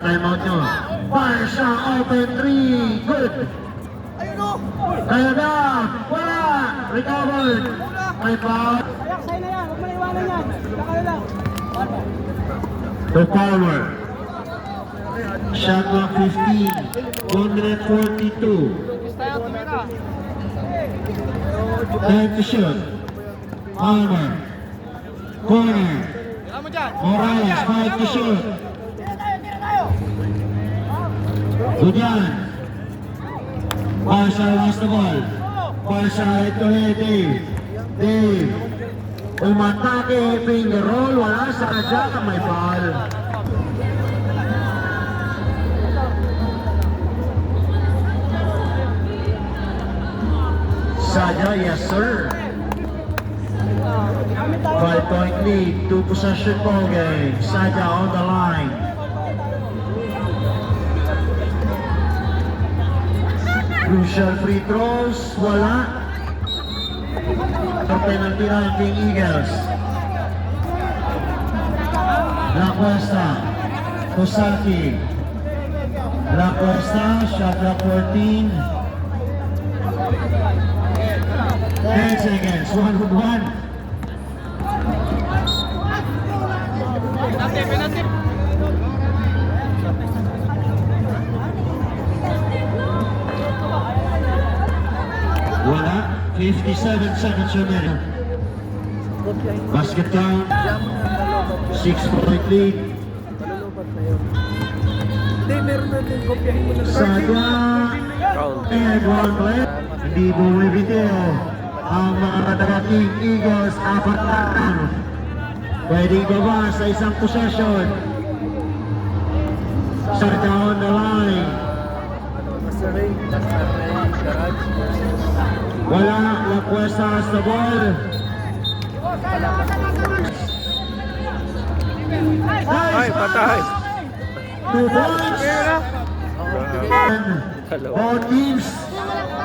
Time out nyo. Fire shot, open three. Good. Kaya na. Wala. Recovered. May foul. Ayak, sa'yo na yan. Huwag mo na iwanan yan. Saka na lang. To power. Shot clock 15. 142. Time to shoot. Palmer. Corner. Morales, 5 to shoot. Gudian. Marshall wants the ball. Marshall head to head, Dave. Dave. Umatake, finger roll. Wala sa kadya na may ball. Sadya, yes sir. 5-point lead, 2 possession ball game. Sadya on the line. Crucial free throws, wala. For penalty line, King Eagles. La Cuesta, Kosaki. La Cuesta, shot clock 14. 10 seconds, 1-1. Wala, 57 seconds remaining. Basket count, 6-point lead. Hindi, meron natin. Kopyahin mo na. Sadya, and one play. Hindi bumibitiw ang mga taga-King Eagles, 4 lang. Pwedeng baba sa isang possession. Sadya on the line. Wala, La Cuesta has the ball. Ay, patay. 2 points. Both teams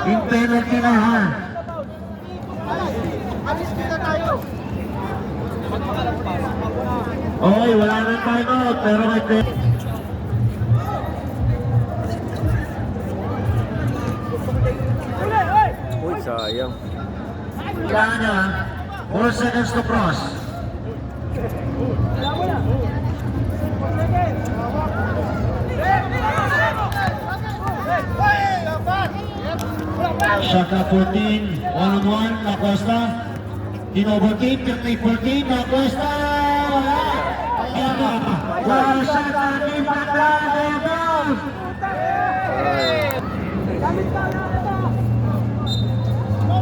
in penalty na ha. Okay, wala nang time out, pero may penalty. Uy, sayang. Kailangan niya, 4 seconds to cross. Shaka 14, 1-on-1, La Cuesta. Tinobo team, 13-14, La Cuesta. Wala shot ang team Pagla, they're down.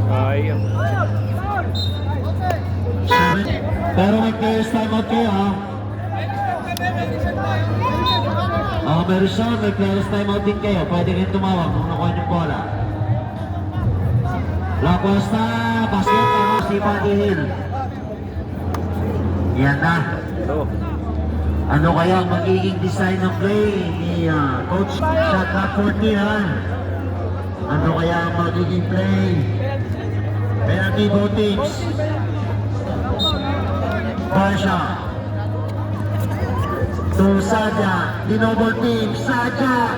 Sayang. Pero may players time out kayo ha. Meron siya, may players time out din kayo. Pwede rin tumawag kung nakuha niyong bola. La Cuesta, basket, si Patty Hill. Yan na. Oh. Ano kaya ang magiging design ng play ni Coach Shot Clock 14 ha? Ano kaya ang magiging play? Penalty both teams. Barsha. To Sadya. Dinobol team. Sadya.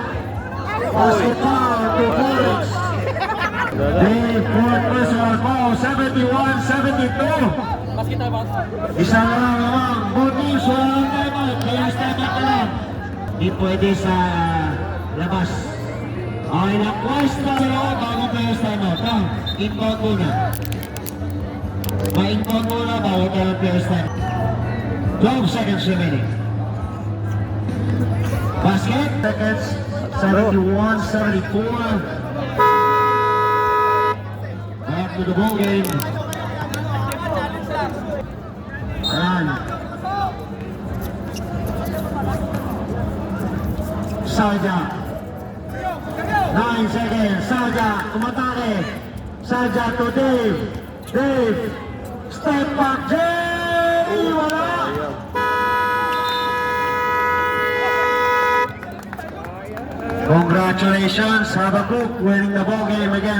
Basket foul. 2 points. Dave, fourth personal foul. 71-72. Isang lang naman. Both teams walang timeout. Kaya timeout na lang. Di pwede sa labas. Okay, La Cuesta sa loob bago players timeout. Inbound muna. Ma-inbound muna bago tayo players timeout. 12 seconds remaining. Basket. Seconds. 71-74. Back to the ball game. Ayan. Sadya. 9 seconds. Sadya. Tumatake. Sadya to Dave. Dave. Step back. Jay. Wala. Congratulations, Habakuk, winning the ball game again.